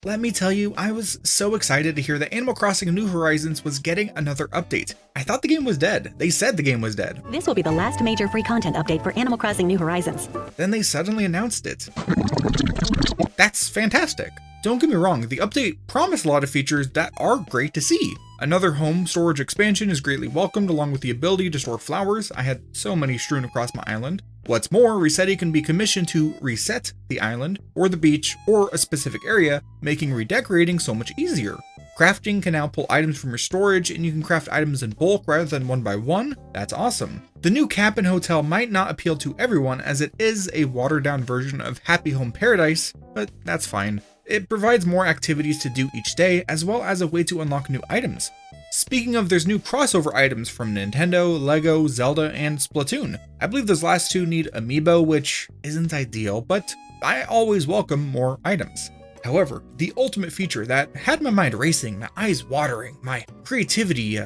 Let me tell you, I was so excited to hear that Animal Crossing New Horizons was getting another update. I thought the game was dead. They said the game was dead. This will be the last major free content update for Animal Crossing New Horizons. Then they suddenly announced it. That's fantastic. Don't get me wrong, the update promised a lot of features that are great to see. Another home storage expansion is greatly welcomed, along with the ability to store flowers. I had so many strewn across my island. What's more, Resetti can be commissioned to reset the island, or the beach, or a specific area, making redecorating so much easier. Crafting can now pull items from your storage, and you can craft items in bulk rather than one by one. That's awesome. The new cabin hotel might not appeal to everyone, as it is a watered down version of Happy Home Paradise, but that's fine. It provides more activities to do each day, as well as a way to unlock new items. Speaking of, there's new crossover items from Nintendo, Lego, Zelda, and Splatoon. I believe those last two need amiibo, which isn't ideal, but I always welcome more items. However, the ultimate feature that had my mind racing, my eyes watering, my creativity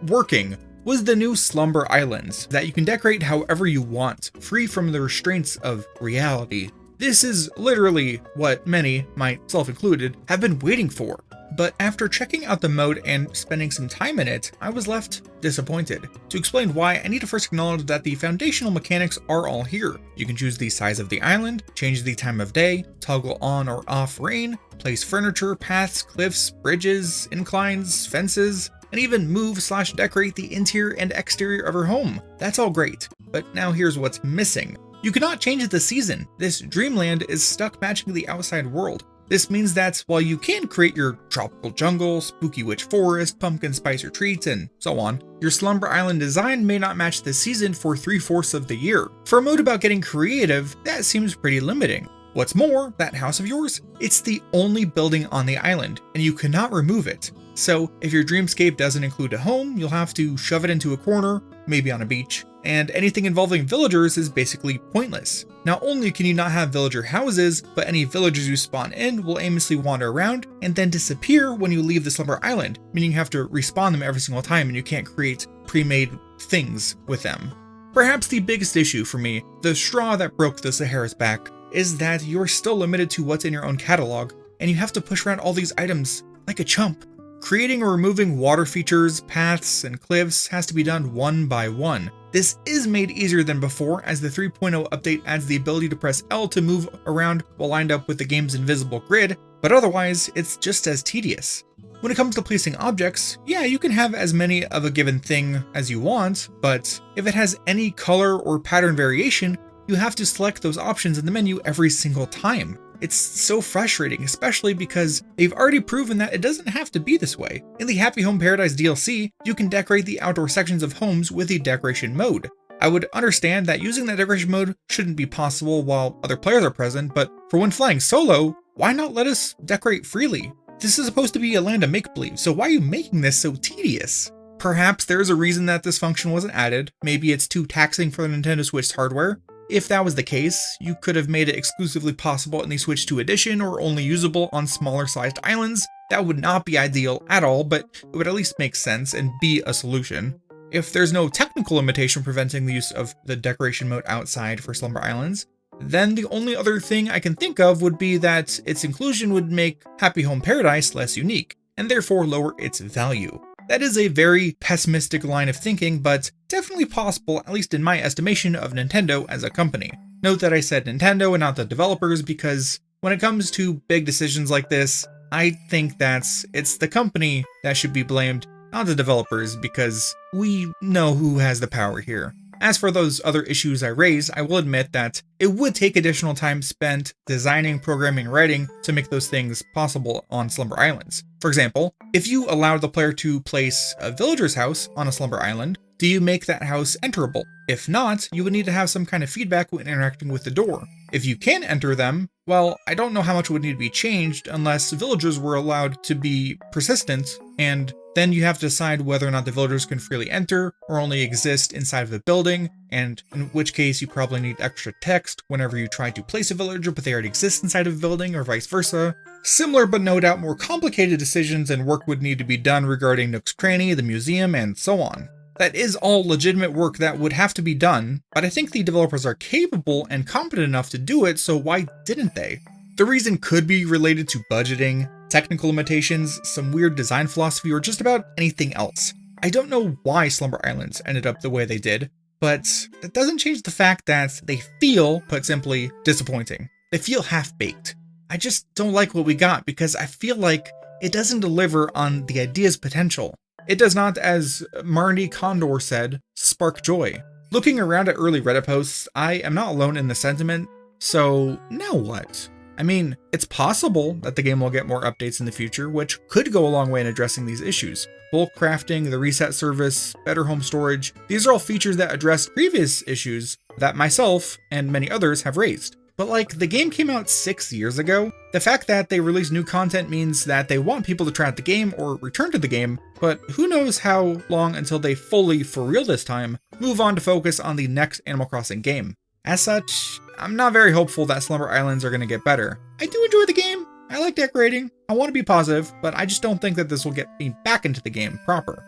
working, was the new Slumber Islands that you can decorate however you want, free from the restraints of reality. This is literally what many, myself included, have been waiting for. But after checking out the mode and spending some time in it, I was left disappointed. To explain why, I need to first acknowledge that the foundational mechanics are all here. You can choose the size of the island, change the time of day, toggle on or off rain, place furniture, paths, cliffs, bridges, inclines, fences, and even move/decorate the interior and exterior of your home. That's all great, but now here's what's missing. You cannot change the season. This dreamland is stuck matching the outside world. This means that while you can create your tropical jungle, spooky witch forest, pumpkin spice retreat, and so on, your Slumber Island design may not match the season for 3/4 of the year. For a mode about getting creative, that seems pretty limiting. What's more, that house of yours, it's the only building on the island, and you cannot remove it. So if your dreamscape doesn't include a home, you'll have to shove it into a corner, maybe on a beach, and anything involving villagers is basically pointless. Not only can you not have villager houses, but any villagers you spawn in will aimlessly wander around and then disappear when you leave the Slumber Island, meaning you have to respawn them every single time and you can't create pre-made things with them. Perhaps the biggest issue for me, the straw that broke the Sahara's back, is that you're still limited to what's in your own catalog, and you have to push around all these items like a chump. Creating or removing water features, paths, and cliffs has to be done one by one. This is made easier than before, as the 3.0 update adds the ability to press L to move around while lined up with the game's invisible grid, but otherwise, it's just as tedious. When it comes to placing objects, yeah, you can have as many of a given thing as you want, but if it has any color or pattern variation, you have to select those options in the menu every single time. It's so frustrating, especially because they've already proven that it doesn't have to be this way. In the Happy Home Paradise DLC, you can decorate the outdoor sections of homes with the decoration mode. I would understand that using that decoration mode shouldn't be possible while other players are present, but for when flying solo, why not let us decorate freely? This is supposed to be a land of make-believe, so why are you making this so tedious? Perhaps there's a reason that this function wasn't added. Maybe it's too taxing for the Nintendo Switch's hardware. If that was the case, you could have made it exclusively possible in the Switch 2 edition or only usable on smaller sized islands. That would not be ideal at all, but it would at least make sense and be a solution. If there's no technical limitation preventing the use of the decoration mode outside for Slumber Islands, then the only other thing I can think of would be that its inclusion would make Happy Home Paradise less unique, and therefore lower its value. That is a very pessimistic line of thinking, but definitely possible, at least in my estimation of Nintendo as a company. Note that I said Nintendo and not the developers, because when it comes to big decisions like this, I think it's the company that should be blamed, not the developers, because we know who has the power here. As for those other issues I raised, I will admit that it would take additional time spent designing, programming, and writing to make those things possible on Slumber Islands. For example, if you allow the player to place a villager's house on a Slumber Island, do you make that house enterable? If not, you would need to have some kind of feedback when interacting with the door. If you can enter them, well, I don't know how much would need to be changed unless villagers were allowed to be persistent, and then you have to decide whether or not the villagers can freely enter or only exist inside of the building, and in which case you probably need extra text whenever you try to place a villager but they already exist inside of a building, or vice versa. Similar but no doubt more complicated decisions and work would need to be done regarding Nook's Cranny, the museum, and so on. That is all legitimate work that would have to be done, but I think the developers are capable and competent enough to do it, so why didn't they? The reason could be related to budgeting. technical limitations, some weird design philosophy, or just about anything else. I don't know why Slumber Islands ended up the way they did, but that doesn't change the fact that they feel, put simply, disappointing. They feel half-baked. I just don't like what we got because I feel like it doesn't deliver on the idea's potential. It does not, as Marnie Condor said, spark joy. Looking around at early Reddit posts, I am not alone in the sentiment, so now what? I mean, it's possible that the game will get more updates in the future, which could go a long way in addressing these issues. Bulk crafting, the reset service, better home storage, these are all features that address previous issues that myself and many others have raised. But like, the game came out 6 years ago. The fact that they release new content means that they want people to try out the game or return to the game, but who knows how long until they fully, for real this time, move on to focus on the next Animal Crossing game. As such, I'm not very hopeful that Slumber Islands are going to get better. I do enjoy the game, I like decorating, I want to be positive, but I just don't think that this will get me back into the game proper.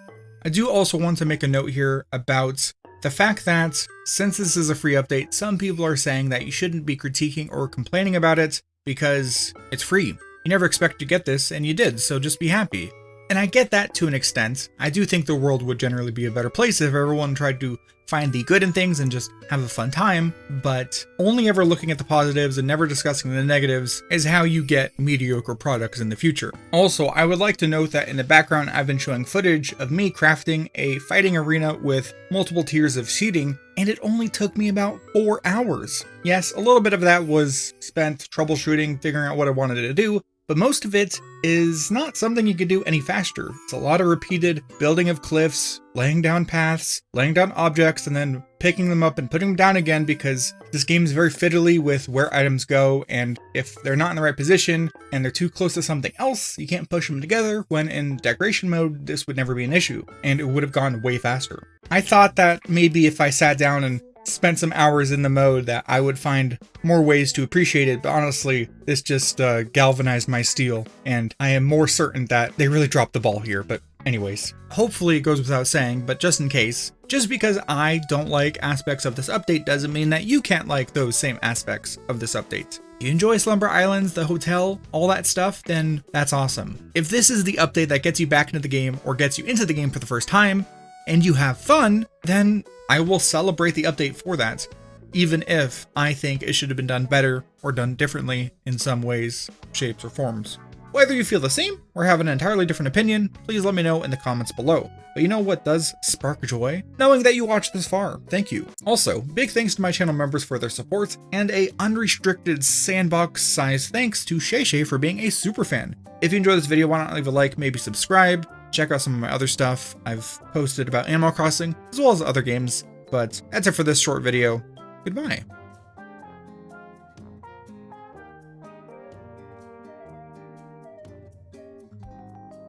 I do also want to make a note here about the fact that, since this is a free update, some people are saying that you shouldn't be critiquing or complaining about it because it's free. You never expected to get this, and you did, so just be happy. And I get that to an extent. I do think the world would generally be a better place if everyone tried to find the good in things and just have a fun time, but only ever looking at the positives and never discussing the negatives is how you get mediocre products in the future. Also, I would like to note that in the background I've been showing footage of me crafting a fighting arena with multiple tiers of seating, and it only took me about 4 hours. Yes, a little bit of that was spent troubleshooting, figuring out what I wanted to do, but most of it is not something you could do any faster. It's a lot of repeated building of cliffs, laying down paths, laying down objects, and then picking them up and putting them down again because this game is very fiddly with where items go, and if they're not in the right position and they're too close to something else, you can't push them together, when in decoration mode this would never be an issue, and it would have gone way faster. I thought that maybe if I sat down and spent some hours in the mode that I would find more ways to appreciate it, but honestly, this just galvanized my steel, and I am more certain that they really dropped the ball here, but anyways. Hopefully it goes without saying, but just in case, just because I don't like aspects of this update doesn't mean that you can't like those same aspects of this update. If you enjoy Slumber Islands, the hotel, all that stuff, then that's awesome. If this is the update that gets you back into the game or gets you into the game for the first time, and you have fun, then I will celebrate the update for that, even if I think it should have been done better or done differently in some ways, shapes, or forms. Whether you feel the same or have an entirely different opinion, please let me know in the comments below. But you know what does spark joy? Knowing that you watched this far. Thank you. Also, big thanks to my channel members for their support, and a unrestricted sandbox size thanks to Shay Shay for being a super fan. If you enjoyed this video, why not leave a like, maybe subscribe, check out some of my other stuff I've posted about Animal Crossing, as well as other games. But that's it for this short video. Goodbye.